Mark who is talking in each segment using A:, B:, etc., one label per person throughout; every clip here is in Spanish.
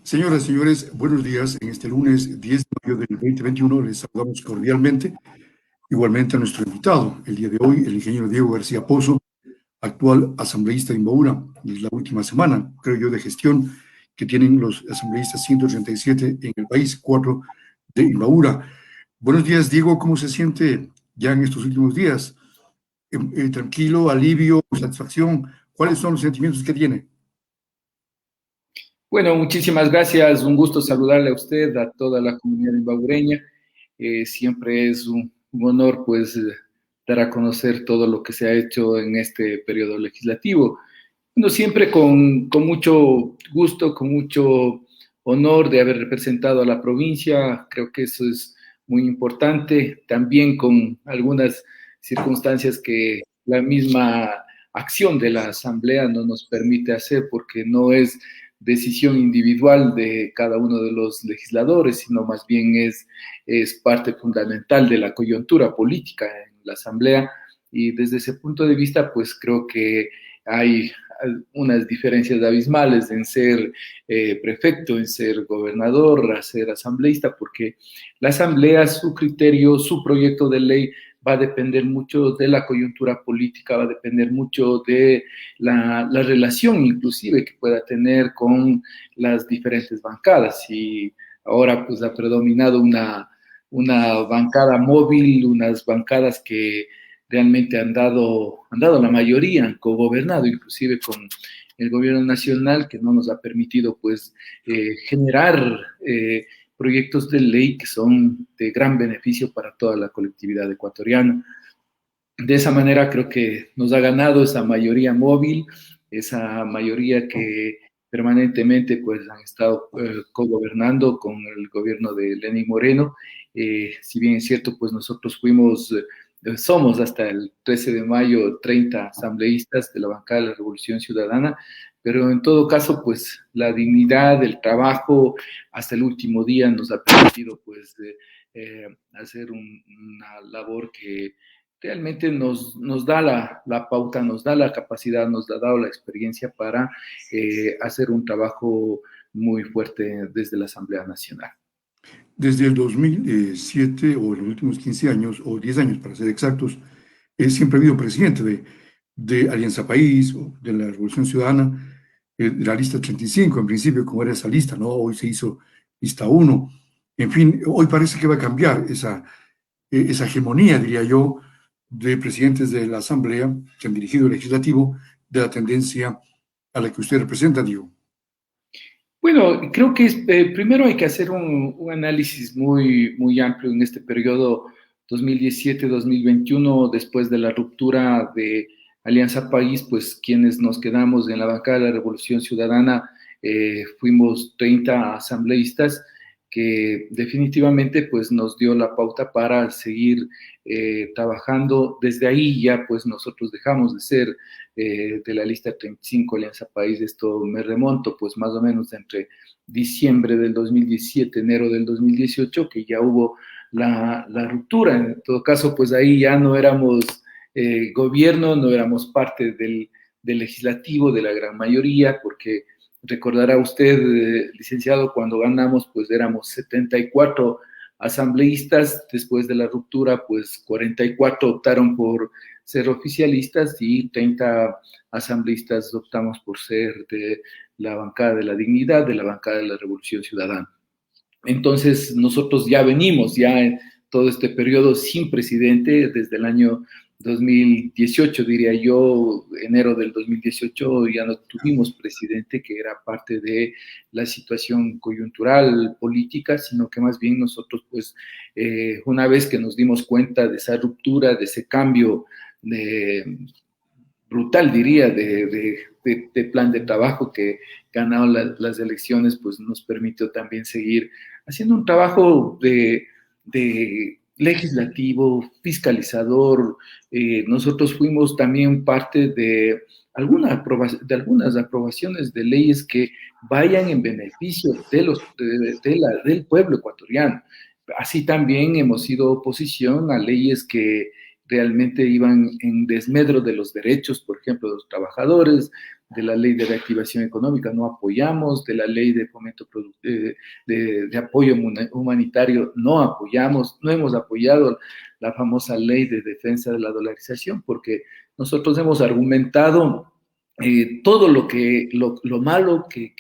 A: Señoras y señores, buenos días. En este lunes 10 de mayo del 2021 les saludamos cordialmente, igualmente a nuestro invitado, el día de hoy, el ingeniero Diego García Pozo, actual asambleísta de Imbabura. Y es la última semana, creo yo, de gestión que tienen los asambleístas 137 en el país, 4 de Imbabura. Buenos días, Diego, ¿cómo se siente ya en estos últimos días? ¿Tranquilo, alivio, satisfacción? ¿Cuáles son los sentimientos que tiene?
B: Bueno, muchísimas gracias. Un gusto saludarle a usted, a toda la comunidad imbabureña. Siempre es un honor, pues, dar a conocer todo lo que se ha hecho en este periodo legislativo. Bueno, siempre con mucho gusto, con mucho honor de haber representado a la provincia. Creo que eso es muy importante. También con algunas circunstancias que la misma acción de la Asamblea no nos permite hacer, porque no es decisión individual de cada uno de los legisladores, sino más bien es parte fundamental de la coyuntura política en la Asamblea. Y desde ese punto de vista, pues creo que hay unas diferencias abismales en ser prefecto, en ser gobernador, a ser asambleísta, porque la asamblea, su criterio, su proyecto de ley va a depender mucho de la coyuntura política, va a depender mucho de la relación inclusive que pueda tener con las diferentes bancadas. Y ahora pues ha predominado una bancada móvil, unas bancadas que realmente han dado la mayoría, han cogobernado inclusive con el gobierno nacional, que no nos ha permitido pues generar proyectos de ley que son de gran beneficio para toda la colectividad ecuatoriana. De esa manera creo que nos ha ganado esa mayoría móvil, esa mayoría que permanentemente pues han estado cogobernando con el gobierno de Lenín Moreno. Si bien es cierto, pues nosotros somos hasta el 13 de mayo 30 asambleístas de la bancada de la Revolución Ciudadana, pero en todo caso, pues la dignidad, el trabajo hasta el último día nos ha permitido pues hacer una labor que realmente nos da la pauta, nos da la capacidad, nos ha dado la experiencia para hacer un trabajo muy fuerte desde la Asamblea Nacional.
A: Desde el 2007 o en los últimos 15 años, o 10 años para ser exactos, siempre ha habido presidente de Alianza País, o de la Revolución Ciudadana, de la lista 35, en principio, como era esa lista, ¿no? Hoy se hizo lista uno. En fin, hoy parece que va a cambiar esa hegemonía, diría yo, de presidentes de la Asamblea que han dirigido el legislativo, de la tendencia a la que usted representa, digo.
B: Bueno, creo que primero hay que hacer un análisis muy amplio en este periodo 2017-2021, después de la ruptura de Alianza País, pues quienes nos quedamos en la bancada de la Revolución Ciudadana fuimos 30 asambleístas que definitivamente pues nos dio la pauta para seguir trabajando. Desde ahí ya pues nosotros dejamos de ser de la lista 35 Alianza País. Esto me remonto pues más o menos entre diciembre del 2017, enero del 2018, que ya hubo la ruptura. En todo caso, pues ahí ya no éramos gobierno, no éramos parte del legislativo, de la gran mayoría, porque recordará usted, licenciado, cuando ganamos, pues éramos 74 asambleístas. Después de la ruptura, pues 44 optaron por ser oficialistas y 30 asambleístas optamos por ser de la bancada de la dignidad, de la bancada de la Revolución Ciudadana. Entonces, nosotros ya venimos, ya en todo este periodo sin presidente, desde el año 2018, diría yo, enero del 2018, ya no tuvimos presidente, que era parte de la situación coyuntural política, sino que más bien nosotros, pues, una vez que nos dimos cuenta de esa ruptura, de ese cambio de, brutal, diría, de plan de trabajo que ganado las elecciones, pues nos permitió también seguir haciendo un trabajo de legislativo, fiscalizador. Nosotros fuimos también parte de algunas aprobaciones de leyes que vayan en beneficio del pueblo ecuatoriano. Así también hemos sido oposición a leyes que realmente iban en desmedro de los derechos, por ejemplo, de los trabajadores, la ley de reactivación económica, no apoyamos, de la ley de fomento de apoyo humanitario, no apoyamos, no hemos apoyado la famosa ley de defensa de la dolarización, porque nosotros hemos argumentado todo lo malo que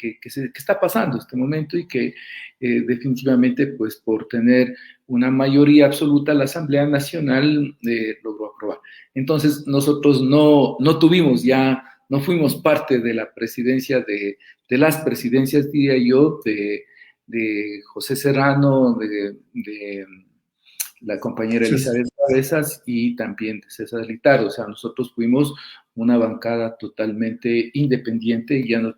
B: está pasando en este momento y que definitivamente, pues por tener una mayoría absoluta, la Asamblea Nacional logró aprobar. Entonces, nosotros no tuvimos ya, no fuimos parte de la presidencia, de las presidencias, diría yo, de José Serrano, de la compañera Elizabeth Cabezas y también de César Litaro. O sea, nosotros fuimos una bancada totalmente independiente y ya no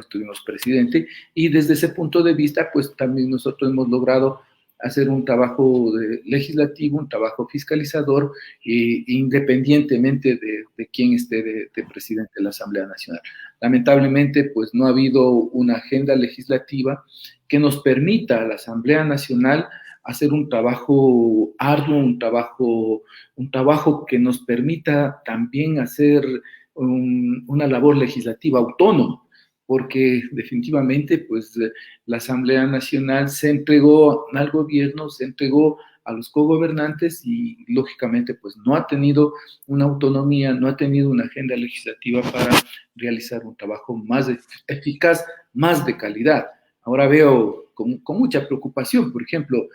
B: tuvimos presidente. Y desde ese punto de vista, pues también nosotros hemos logrado hacer un trabajo legislativo, un trabajo fiscalizador, independientemente de quién esté de presidente de la Asamblea Nacional. Lamentablemente, pues no ha habido una agenda legislativa que nos permita a la Asamblea Nacional hacer un trabajo arduo, un trabajo que nos permita también hacer una labor legislativa autónoma, porque definitivamente pues la Asamblea Nacional se entregó al gobierno, se entregó a los cogobernantes y lógicamente pues no ha tenido una autonomía, no ha tenido una agenda legislativa para realizar un trabajo más eficaz, más de calidad. Ahora veo con mucha preocupación, por ejemplo,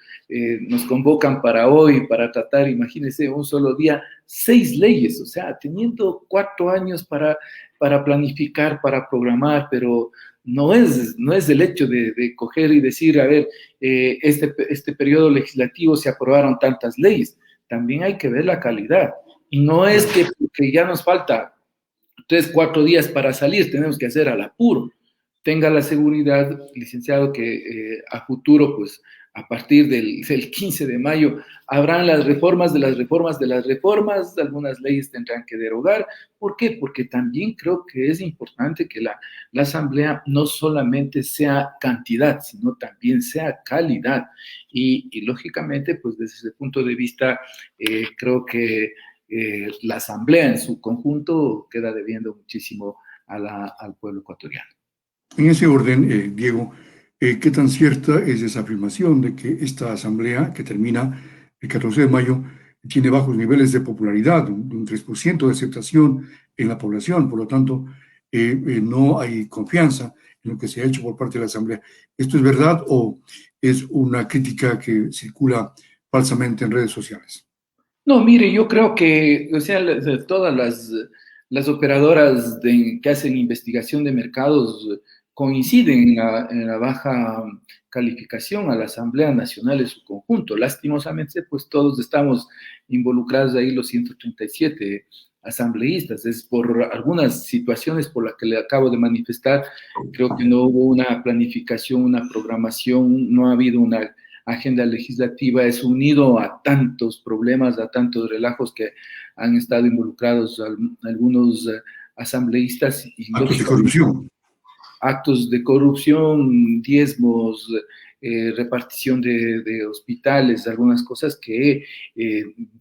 B: nos convocan para hoy, para tratar, imagínense, un solo día, 6 leyes, o sea, teniendo 4 años para planificar, para programar, pero no es el hecho de coger y decir, a ver, este periodo legislativo se aprobaron tantas leyes, también hay que ver la calidad. Y no es que ya nos falta 3, 4 días para salir, tenemos que hacer al apuro. Tenga la seguridad, licenciado, que a futuro, pues a partir del 15 de mayo, habrán las reformas de las reformas de las reformas, algunas leyes tendrán que derogar. ¿Por qué? Porque también creo que es importante que la Asamblea no solamente sea cantidad, sino también sea calidad. Y lógicamente, pues desde ese punto de vista, creo que la Asamblea en su conjunto queda debiendo muchísimo al pueblo ecuatoriano.
A: En ese orden, Diego, ¿qué tan cierta es esa afirmación de que esta asamblea, que termina el 14 de mayo, tiene bajos niveles de popularidad, un 3% de aceptación en la población? Por lo tanto, no hay confianza en lo que se ha hecho por parte de la asamblea. ¿Esto es verdad o es una crítica que circula falsamente en redes sociales?
B: No, mire, yo creo que, o sea, todas las operadoras que hacen investigación de mercados coinciden en la baja calificación a la Asamblea Nacional en su conjunto. Lastimosamente, pues todos estamos involucrados ahí, los 137 asambleístas. Es por algunas situaciones por las que le acabo de manifestar. Creo que no hubo una planificación, una programación, no ha habido una agenda legislativa, es unido a tantos problemas, a tantos relajos que han estado involucrados algunos asambleístas. Y
A: actos de corrupción.
B: Actos de corrupción, diezmos, repartición de hospitales, algunas cosas que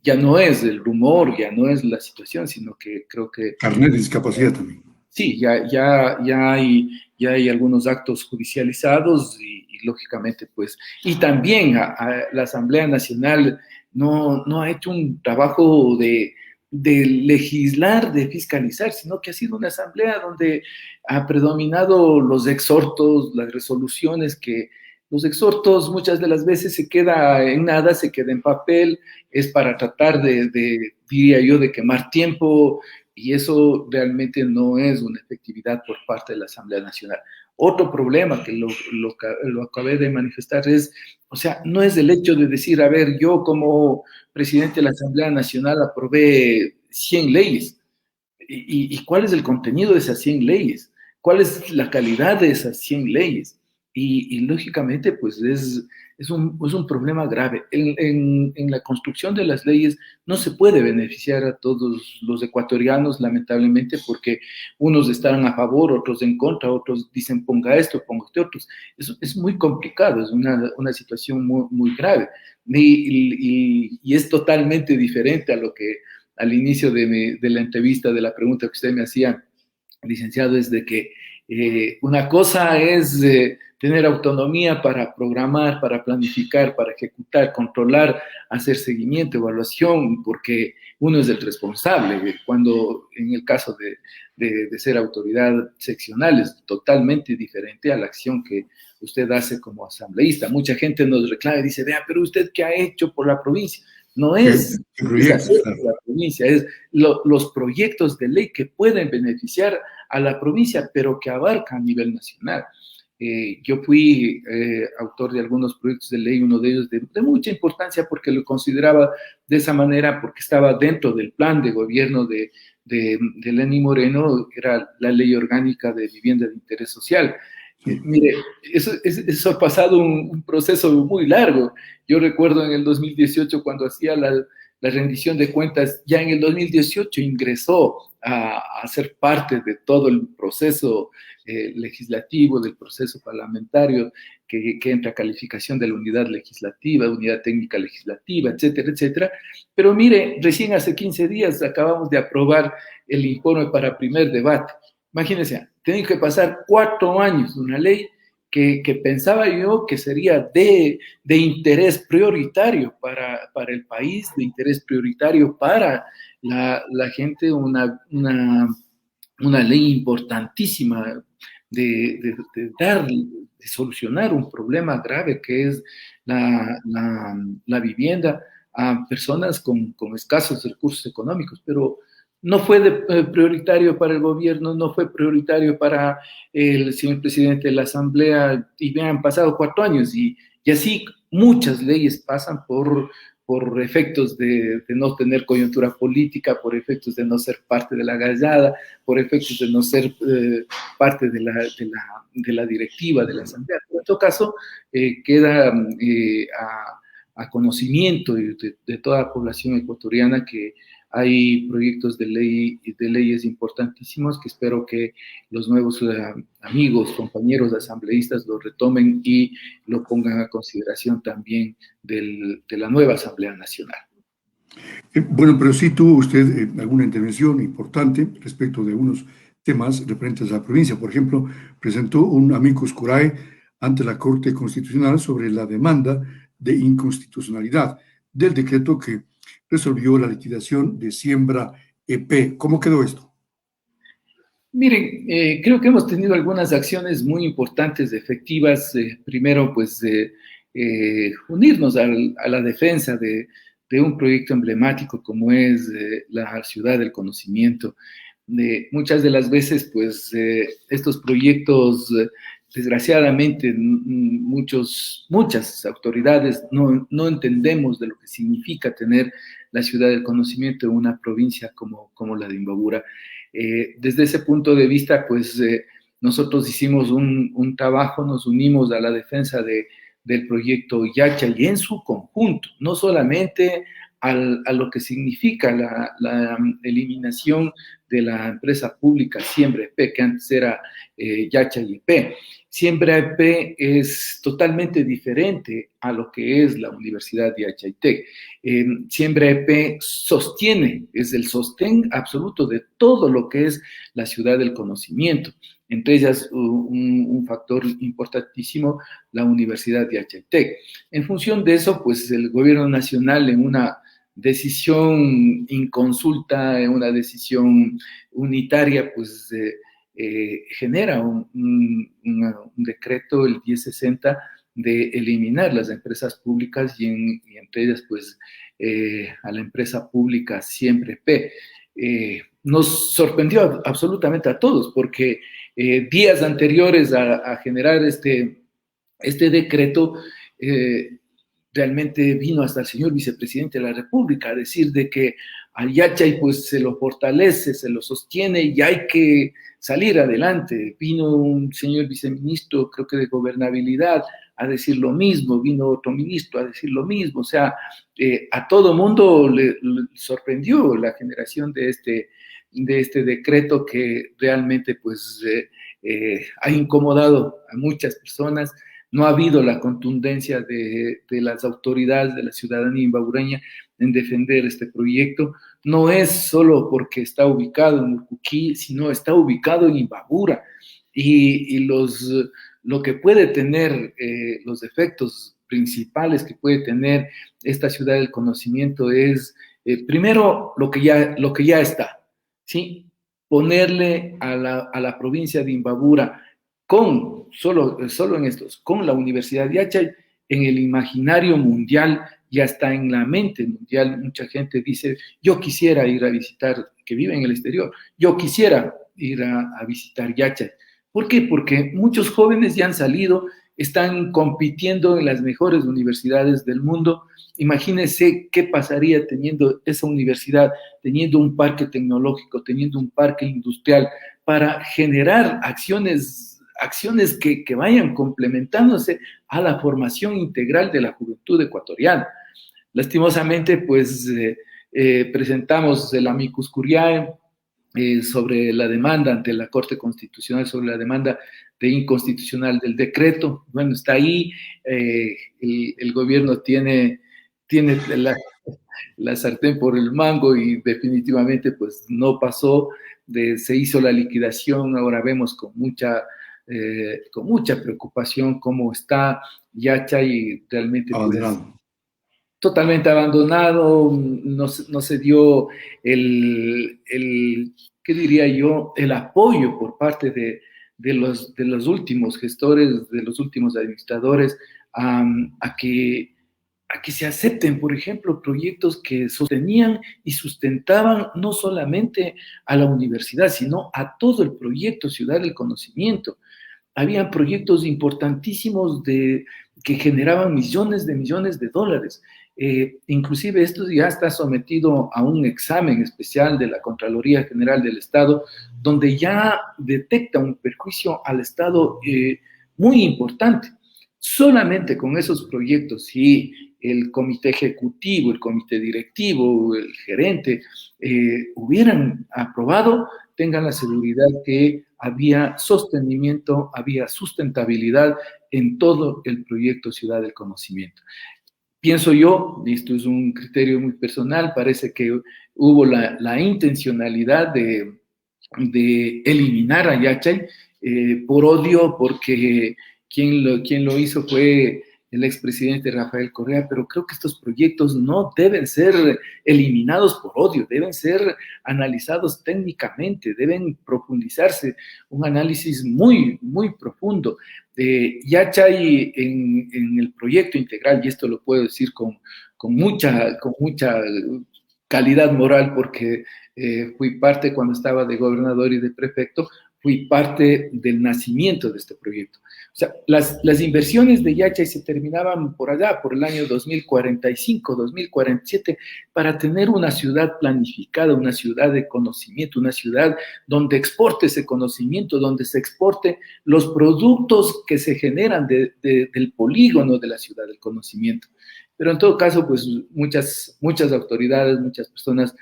B: ya no es el rumor, ya no es la situación, sino que creo que...
A: Carnet de discapacidad también.
B: Sí, ya hay algunos actos judicializados y lógicamente, pues, y también la Asamblea Nacional no ha hecho un trabajo de legislar, de fiscalizar, sino que ha sido una asamblea donde ha predominado los exhortos, las resoluciones, que los exhortos muchas de las veces se queda en nada, se queda en papel, es para tratar diría yo, de quemar tiempo, y eso realmente no es una efectividad por parte de la Asamblea Nacional. Otro problema que lo acabé de manifestar es, o sea, no es el hecho de decir, a ver, yo como presidente de la Asamblea Nacional aprobé 100 leyes. ¿Y cuál es el contenido de esas 100 leyes? ¿Cuál es la calidad de esas 100 leyes? Y lógicamente, pues es un problema grave. En la construcción de las leyes no se puede beneficiar a todos los ecuatorianos, lamentablemente, porque unos estarán a favor, otros en contra, otros dicen ponga esto, ponga este otro. Es muy complicado, es una situación muy, muy grave. Y es totalmente diferente a lo que al inicio de la entrevista, de la pregunta que usted me hacía, licenciado, es de que una cosa es tener autonomía para programar, para planificar, para ejecutar, controlar, hacer seguimiento, evaluación, porque uno es el responsable. Cuando en el caso de ser autoridad seccional es totalmente diferente a la acción que usted hace como asambleísta. Mucha gente nos reclama y dice, vea, pero usted ¿qué ha hecho por la provincia? No es,
A: ¿Qué proyectos?
B: hacer por la provincia, es los proyectos de ley que pueden beneficiar a la provincia, pero que abarca a nivel nacional. Yo fui autor de algunos proyectos de ley, uno de ellos de mucha importancia porque lo consideraba de esa manera, porque estaba dentro del plan de gobierno de Lenín Moreno, era la ley orgánica de vivienda de interés social. Mire, eso ha pasado un proceso muy largo. Yo recuerdo en el 2018 cuando hacía la rendición de cuentas, ya en el 2018 ingresó a ser parte de todo el proceso legislativo, del proceso parlamentario, que entra a calificación de la unidad legislativa, unidad técnica legislativa, etcétera, etcétera. Pero mire, recién hace 15 días acabamos de aprobar el informe para primer debate. Imagínense, tienen que pasar 4 años de una ley que pensaba yo que sería de interés prioritario para el país, de interés prioritario para la gente, una ley importantísima de solucionar un problema grave que es la vivienda a personas con escasos recursos económicos, pero no fue prioritario para el gobierno, no fue prioritario para el señor presidente de la Asamblea, y me han pasado 4 años, y así muchas leyes pasan por efectos de no tener coyuntura política, por efectos de no ser parte de la gallada, por efectos de no ser parte de la directiva de la Asamblea. Pero en todo caso, queda a conocimiento de toda la población ecuatoriana que hay proyectos de leyes importantísimos que espero que los nuevos amigos, compañeros asambleístas lo retomen y lo pongan a consideración también de la nueva Asamblea Nacional.
A: Bueno, pero sí tuvo usted alguna intervención importante respecto de unos temas referentes a la provincia. Por ejemplo, presentó un amicus curiae ante la Corte Constitucional sobre la demanda de inconstitucionalidad del decreto que resolvió la liquidación de Siembra EP. ¿Cómo quedó esto?
B: Miren, creo que hemos tenido algunas acciones muy importantes, efectivas. Primero, pues, unirnos a la defensa de un proyecto emblemático como es la Ciudad del Conocimiento. Muchas de las veces, pues, estos proyectos, desgraciadamente, muchas autoridades no entendemos de lo que significa tener la Ciudad del Conocimiento en una provincia como la de Imbabura. Desde ese punto de vista, pues nosotros hicimos un trabajo, nos unimos a la defensa del proyecto Yacha y en su conjunto, no solamente a lo que significa la eliminación de la empresa pública Siembra EP, que antes era Yacha y EP. Siembra EP es totalmente diferente a lo que es la Universidad de Yachaitec. Siembra EP sostiene, es el sostén absoluto de todo lo que es la ciudad del conocimiento. Entre ellas, un factor importantísimo, la Universidad de Yachaitec. En función de eso, pues el gobierno nacional, en una decisión inconsulta, en una decisión unitaria, pues genera un decreto, el 1060, de eliminar las empresas públicas y entre ellas, pues, a la empresa pública Siembra EP. Nos sorprendió absolutamente a todos porque días anteriores a generar este decreto, realmente vino hasta el señor vicepresidente de la República a decir de que al Yachay pues se lo fortalece, se lo sostiene y hay que salir adelante. Vino un señor viceministro, creo que de gobernabilidad, a decir lo mismo, vino otro ministro a decir lo mismo, o sea, a todo mundo le sorprendió la generación de este decreto que realmente pues ha incomodado a muchas personas. No ha habido la contundencia de las autoridades, de la ciudadanía imbabureña. en defender este proyecto. No es solo porque está ubicado en Urcuquí, sino está ubicado en Imbabura. Y lo que puede tener, los efectos principales que puede tener esta ciudad del conocimiento es, primero, lo que ya está, ¿sí? Ponerle a la provincia de Imbabura solo en estos, con la Universidad de Yachay, en el imaginario mundial, ya está en la mente mundial. Mucha gente dice, yo quisiera ir a visitar, que vive en el exterior, yo quisiera ir a visitar Yachay. ¿Por qué? Porque muchos jóvenes ya han salido, están compitiendo en las mejores universidades del mundo. Imagínense qué pasaría teniendo esa universidad, teniendo un parque tecnológico, teniendo un parque industrial, para generar acciones que vayan complementándose a la formación integral de la juventud ecuatoriana. Lastimosamente, pues presentamos el amicus curiae sobre la demanda ante la Corte Constitucional, sobre la demanda de inconstitucional del decreto. Bueno, está ahí, el gobierno tiene la sartén por el mango y definitivamente pues no pasó, se hizo la liquidación. Ahora vemos con mucha preocupación cómo está Yachay, y realmente pues, totalmente abandonado. No se dio ¿qué diría yo?, el apoyo por parte de los últimos gestores, de los últimos administradores, a que se acepten, por ejemplo, proyectos que sostenían y sustentaban no solamente a la universidad, sino a todo el proyecto Ciudad del Conocimiento. Habían proyectos importantísimos que generaban millones de dólares. Inclusive esto ya está sometido a un examen especial de la Contraloría General del Estado, donde ya detecta un perjuicio al Estado muy importante. Solamente con esos proyectos, si el comité ejecutivo, el comité directivo, el gerente hubieran aprobado, tengan la seguridad que había sostenimiento, había sustentabilidad en todo el proyecto Ciudad del Conocimiento. Pienso yo, y esto es un criterio muy personal, parece que hubo la intencionalidad de eliminar a Yachay por odio, porque quien lo hizo fue el expresidente Rafael Correa, pero creo que estos proyectos no deben ser eliminados por odio, deben ser analizados técnicamente, deben profundizarse, un análisis muy, muy profundo. Yachay en el proyecto integral, y esto lo puedo decir con mucha calidad moral, porque fui parte cuando estaba de gobernador y de prefecto, fui parte del nacimiento de este proyecto. O sea, las inversiones de Yachay se terminaban por allá, por el año 2045, 2047, para tener una ciudad planificada, una ciudad de conocimiento, una ciudad donde exporte ese conocimiento, donde se exporte los productos que se generan del polígono de la ciudad del conocimiento. Pero en todo caso, pues muchas autoridades, muchas personas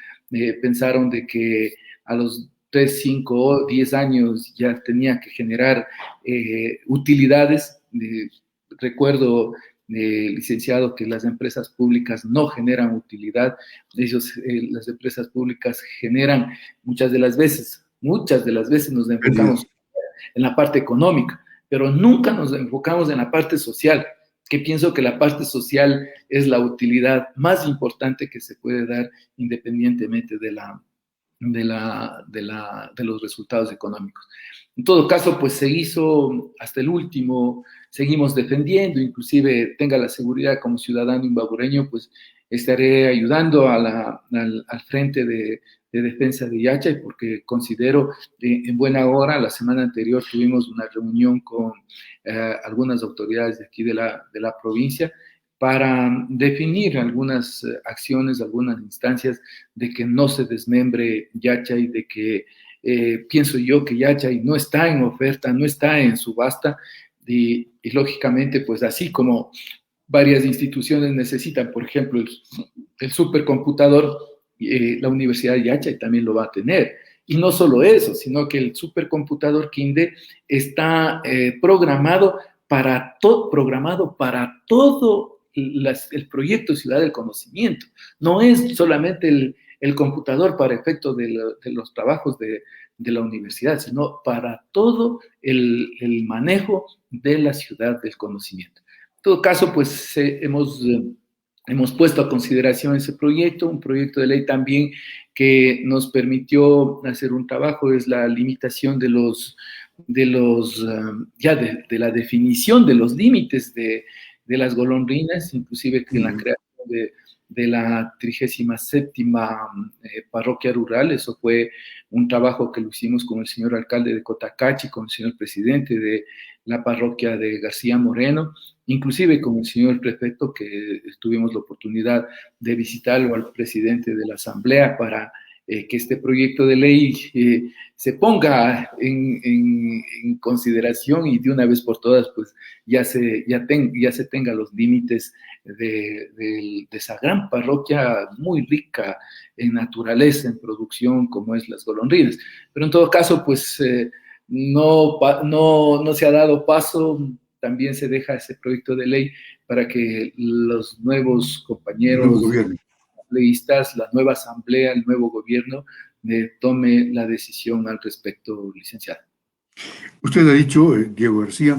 B: pensaron de que a los 3, 5 o 10 años ya tenía que generar utilidades. Recuerdo, licenciado, que las empresas públicas no generan utilidad. Las empresas públicas generan muchas de las veces nos enfocamos en la parte económica, pero nunca nos enfocamos en la parte social, que pienso que la parte social es la utilidad más importante que se puede dar independientemente de los resultados económicos. En todo caso, pues se hizo hasta el último, seguimos defendiendo, inclusive tenga la seguridad como ciudadano imbabureño, pues estaré ayudando al frente de defensa de Yachay, porque considero en buena hora. La semana anterior tuvimos una reunión con algunas autoridades de aquí de la provincia, para definir algunas acciones, algunas instancias de que no se desmembre Yachay, de que pienso yo que Yachay no está en oferta, no está en subasta, y lógicamente, pues así como varias instituciones necesitan, por ejemplo, el supercomputador, la Universidad de Yachay también lo va a tener. Y no solo eso, sino que el supercomputador Kinde está programado para todo el proyecto Ciudad del Conocimiento. No es solamente el computador para efecto de los trabajos de la universidad, sino para todo el manejo de la ciudad del conocimiento. En todo caso, pues hemos puesto a consideración ese proyecto, un proyecto de ley también que nos permitió hacer un trabajo, es la limitación de la definición de los límites de las golondrinas, inclusive que en la creación de la 37ª parroquia rural. Eso fue un trabajo que lo hicimos con el señor alcalde de Cotacachi, con el señor presidente de la parroquia de García Moreno, inclusive con el señor prefecto, que tuvimos la oportunidad de visitarlo al presidente de la asamblea para que este proyecto de ley se ponga en consideración y de una vez por todas pues ya se tenga los límites de esa gran parroquia muy rica en naturaleza, en producción, como es Las Golondrinas. Pero en todo caso, pues no se ha dado paso. También se deja ese proyecto de ley para que los nuevos compañeros asambleístas, la nueva asamblea, el nuevo gobierno, tome la decisión al respecto, licenciado.
A: Usted ha dicho, Diego García,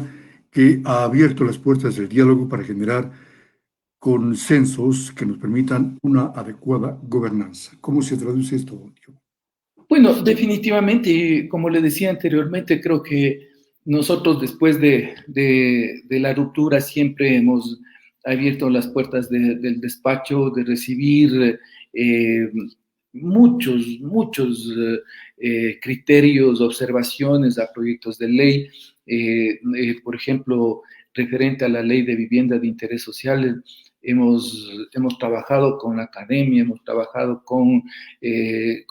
A: que ha abierto las puertas del diálogo para generar consensos que nos permitan una adecuada gobernanza. ¿Cómo se traduce esto, Diego?
B: Bueno, definitivamente, como le decía anteriormente, creo que nosotros después de la ruptura siempre hemos abierto las puertas del despacho, de recibir muchos criterios, observaciones a proyectos de ley, por ejemplo, referente a la ley de vivienda de interés social. Hemos trabajado con la academia, hemos trabajado con el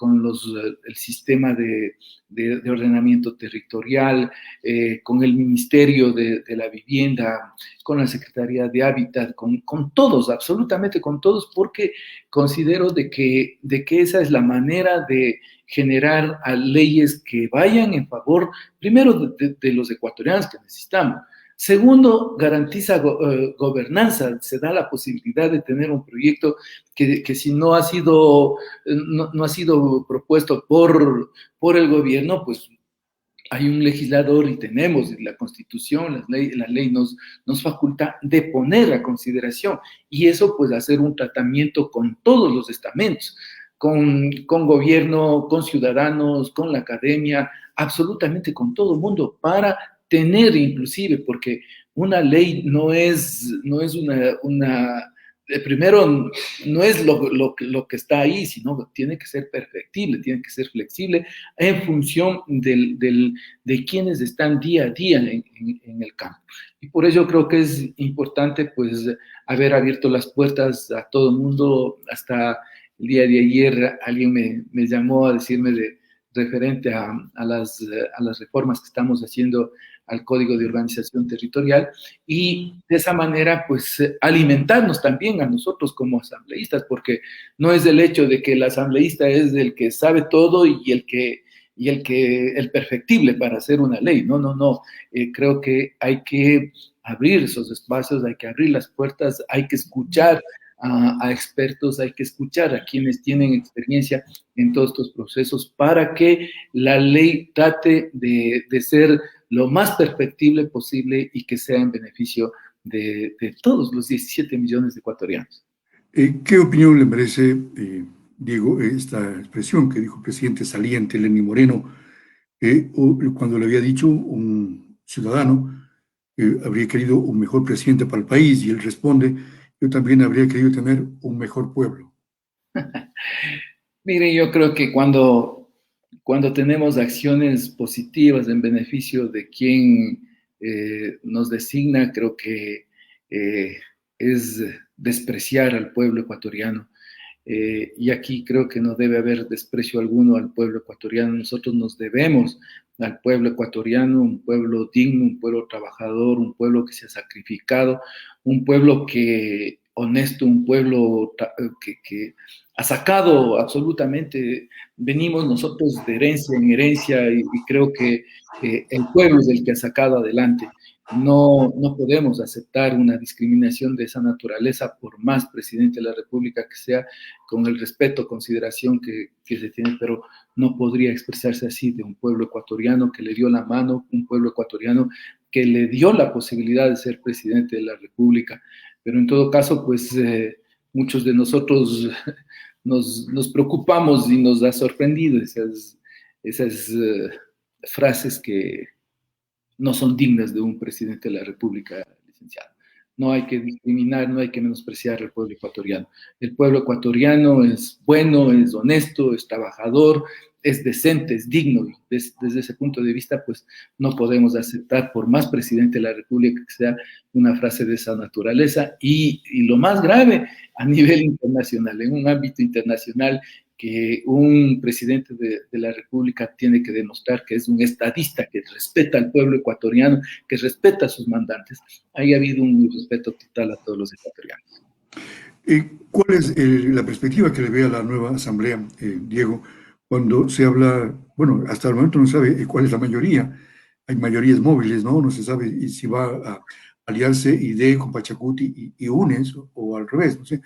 B: sistema de ordenamiento territorial, con el Ministerio de la Vivienda, con la Secretaría de Hábitat, con todos, absolutamente con todos, porque considero de que esa es la manera de generar leyes que vayan en favor, primero, de los ecuatorianos que necesitamos. Segundo, garantiza gobernanza, se da la posibilidad de tener un proyecto que si no ha sido propuesto por el gobierno, pues hay un legislador y tenemos la Constitución, la ley nos faculta de poner a consideración, y eso pues hacer un tratamiento con todos los estamentos, con gobierno, con ciudadanos, con la academia, absolutamente con todo el mundo, para tener inclusive, porque una ley no es primero, no es lo que está ahí, sino tiene que ser perfectible, tiene que ser flexible en función de quienes están día a día en el campo. Y por ello creo que es importante pues haber abierto las puertas a todo el mundo. Hasta el día de ayer alguien me llamó a decirme referente a las reformas que estamos haciendo al Código de Organización Territorial, y de esa manera, pues, alimentarnos también a nosotros como asambleístas, porque no es el hecho de que el asambleísta es el que sabe todo y el perfectible para hacer una ley. No. Creo que hay que abrir esos espacios, hay que abrir las puertas, hay que escuchar a expertos, hay que escuchar a quienes tienen experiencia en todos estos procesos para que la ley trate de ser lo más perfectible posible y que sea en beneficio de todos los 17 millones de ecuatorianos.
A: ¿Qué opinión le merece, Diego, esta expresión que dijo el presidente saliente, Lenín Moreno, cuando le había dicho un ciudadano habría querido un mejor presidente para el país, y él responde: yo también habría querido tener un mejor pueblo?
B: Mire, yo creo que cuando tenemos acciones positivas en beneficio de quien nos designa, creo que es despreciar al pueblo ecuatoriano. Y aquí creo que no debe haber desprecio alguno al pueblo ecuatoriano. Nosotros nos debemos al pueblo ecuatoriano, un pueblo digno, un pueblo trabajador, un pueblo que se ha sacrificado, un pueblo que honesto, un pueblo que ha sacado absolutamente, venimos nosotros de herencia en herencia, y creo que el pueblo es el que ha sacado adelante. no podemos aceptar una discriminación de esa naturaleza, por más presidente de la República que sea, con el respeto, consideración que se tiene, pero no podría expresarse así de un pueblo ecuatoriano que le dio la mano, un pueblo ecuatoriano que le dio la posibilidad de ser presidente de la República. Pero en todo caso, pues muchos de nosotros nos preocupamos y nos ha sorprendido esas frases que no son dignas de un presidente de la República, licenciado. No hay que discriminar, no hay que menospreciar al pueblo ecuatoriano. El pueblo ecuatoriano es bueno, es honesto, es trabajador, es decente, es digno. Desde ese punto de vista, pues no podemos aceptar, por más presidente de la República que sea, una frase de esa naturaleza. Y lo más grave, a nivel internacional, en un ámbito internacional, que un presidente de la República tiene que demostrar que es un estadista, que respeta al pueblo ecuatoriano, que respeta a sus mandantes. Ahí ha habido un respeto total a todos los ecuatorianos.
A: ¿Cuál es la perspectiva que le ve a la nueva asamblea, Diego, cuando se habla, bueno, hasta el momento no se sabe cuál es la mayoría? Hay mayorías móviles, ¿no? No se sabe si va a aliarse ID con Pachacuti y UNES o al revés, no sé.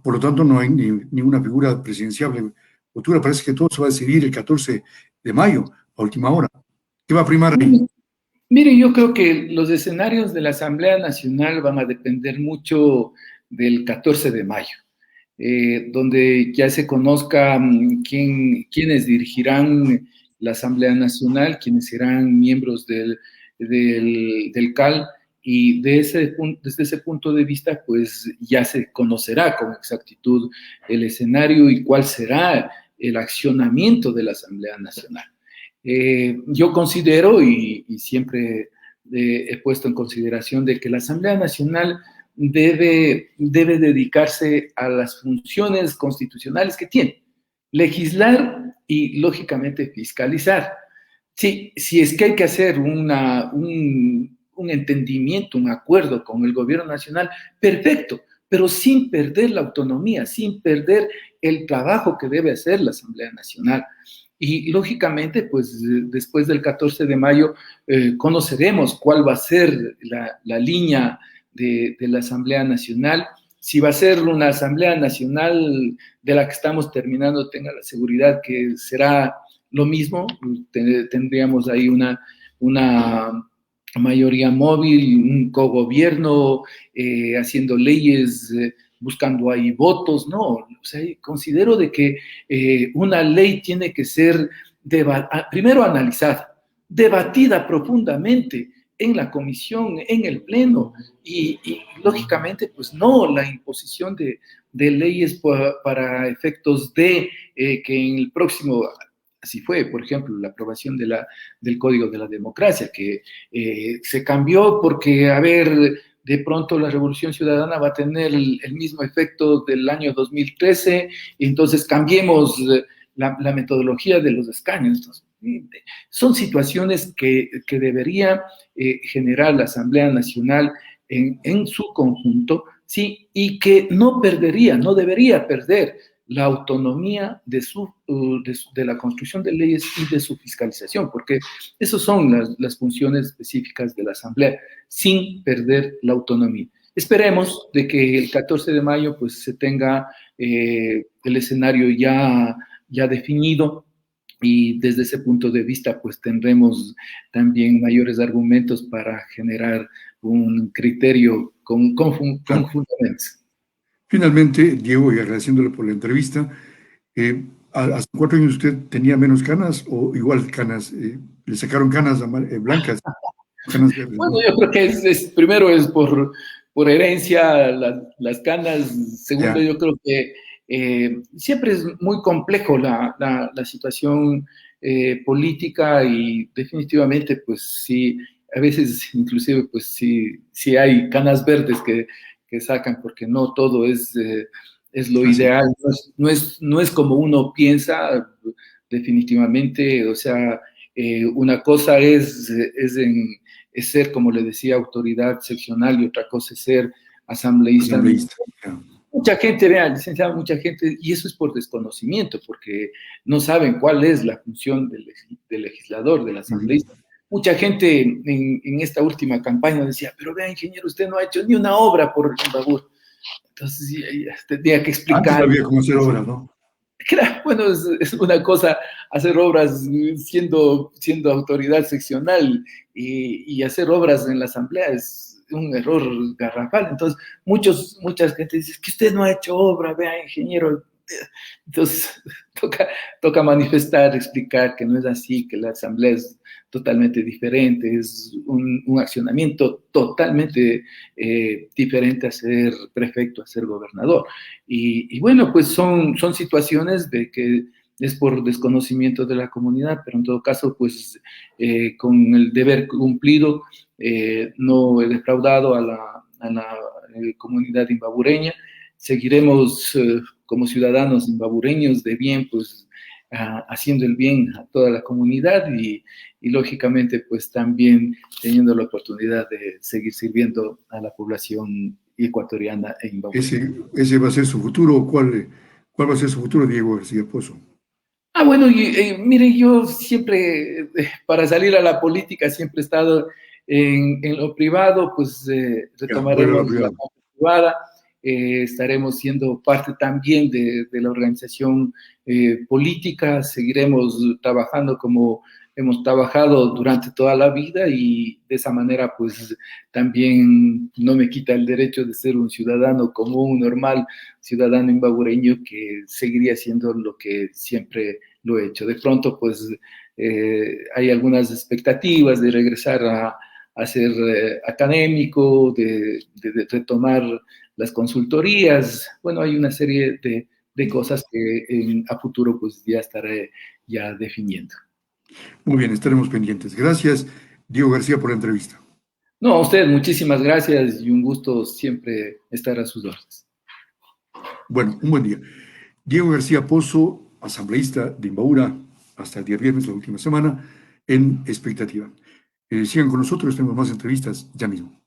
A: Por lo tanto, no hay ninguna figura presidenciable futura. Parece que todo se va a decidir el 14 de mayo, a última hora. ¿Qué va a primar ahí?
B: Mire, yo creo que los escenarios de la Asamblea Nacional van a depender mucho del 14 de mayo, donde ya se conozca quiénes dirigirán la Asamblea Nacional, quiénes serán miembros del CAL, y desde ese punto de vista, pues ya se conocerá con exactitud el escenario y cuál será el accionamiento de la Asamblea Nacional. Yo considero, y siempre he puesto en consideración, de que la Asamblea Nacional debe dedicarse a las funciones constitucionales que tiene: legislar y, lógicamente, fiscalizar. Sí, si es que hay que hacer un entendimiento, un acuerdo con el gobierno nacional, perfecto, pero sin perder la autonomía, sin perder el trabajo que debe hacer la Asamblea Nacional. Y lógicamente, pues después del 14 de mayo conoceremos cuál va a ser la línea de la Asamblea Nacional. Si va a ser una Asamblea Nacional de la que estamos terminando, tenga la seguridad que será lo mismo. Tendríamos ahí una mayoría móvil, un cogobierno, haciendo leyes, buscando ahí votos. No, o sea, considero de que una ley tiene que ser primero analizada, debatida profundamente en la comisión, en el pleno, y lógicamente, pues no la imposición de leyes para efectos de que en el próximo... Así fue, por ejemplo, la aprobación del Código de la Democracia, que se cambió porque, a ver, de pronto la Revolución Ciudadana va a tener el mismo efecto del año 2013, y entonces cambiemos la metodología de los escaños. Entonces, son situaciones que debería generar la Asamblea Nacional en su conjunto, sí, y que no debería perder la autonomía de la construcción de leyes y de su fiscalización, porque esas son las funciones específicas de la Asamblea, sin perder la autonomía. Esperemos de que el 14 de mayo pues se tenga el escenario ya definido, y desde ese punto de vista pues tendremos también mayores argumentos para generar un criterio con fundamentos.
A: Finalmente, Diego, y agradeciéndole por la entrevista, ¿hace 4 años usted tenía menos canas o igual canas? ¿Le sacaron canas blancas? Canas verdes,
B: bueno,
A: ¿no?
B: yo creo que primero es por herencia las canas. Segundo, yo creo que siempre es muy complejo la situación política, y definitivamente, pues sí, a veces inclusive, pues sí hay canas verdes que sacan, porque no todo es lo ideal, no es como uno piensa, definitivamente. O sea, una cosa es ser, como le decía, autoridad seccional, y otra cosa es ser asambleísta. Mucha gente, vean, licenciado, mucha gente, y eso es por desconocimiento, porque no saben cuál es la función del legislador, del asambleísta. mucha gente en esta última campaña decía, pero vea, ingeniero, usted no ha hecho ni una obra por Imbabura. Entonces ya tenía que
A: Antes
B: explicar.
A: había cómo hacer obras, ¿no?
B: Claro, bueno, es una cosa hacer obras siendo autoridad seccional y hacer obras en la asamblea es un error garrafal. Entonces, mucha gente dice, que usted no ha hecho obra, vea, ingeniero. Entonces, toca manifestar, explicar que no es así, que la asamblea es totalmente diferente, es un accionamiento totalmente diferente a ser prefecto, a ser gobernador. Y bueno, pues son situaciones de que es por desconocimiento de la comunidad, pero en todo caso, pues con el deber cumplido, no he defraudado a la comunidad imbabureña. Seguiremos como ciudadanos imbabureños de bien, pues haciendo el bien a toda la comunidad y lógicamente pues también teniendo la oportunidad de seguir sirviendo a la población ecuatoriana e imbabureña.
A: Ese va a ser su futuro. ¿Cuál va a ser su futuro, Diego García Pozo?
B: Bueno, mire, yo siempre, para salir a la política, siempre he estado en lo privado, pues
A: Ya, vuelve a lo
B: retomaremos la
A: privado.
B: parte privada, estaremos siendo parte también de la organización política, seguiremos trabajando como hemos trabajado durante toda la vida y de esa manera pues también no me quita el derecho de ser un ciudadano común, normal, ciudadano imbabureño que seguiría siendo lo que siempre lo he hecho. De pronto pues hay algunas expectativas de regresar a ser académico, de retomar las consultorías. Bueno, hay una serie de cosas que a futuro pues ya estaré ya definiendo.
A: Muy bien, estaremos pendientes. Gracias, Diego García, por la entrevista.
B: No, a usted muchísimas gracias y un gusto siempre estar a sus órdenes.
A: Bueno, un buen día. Diego García Pozo, asambleísta de Imbabura, hasta el día viernes, la última semana, en expectativa. Sigan con nosotros, tenemos más entrevistas ya mismo.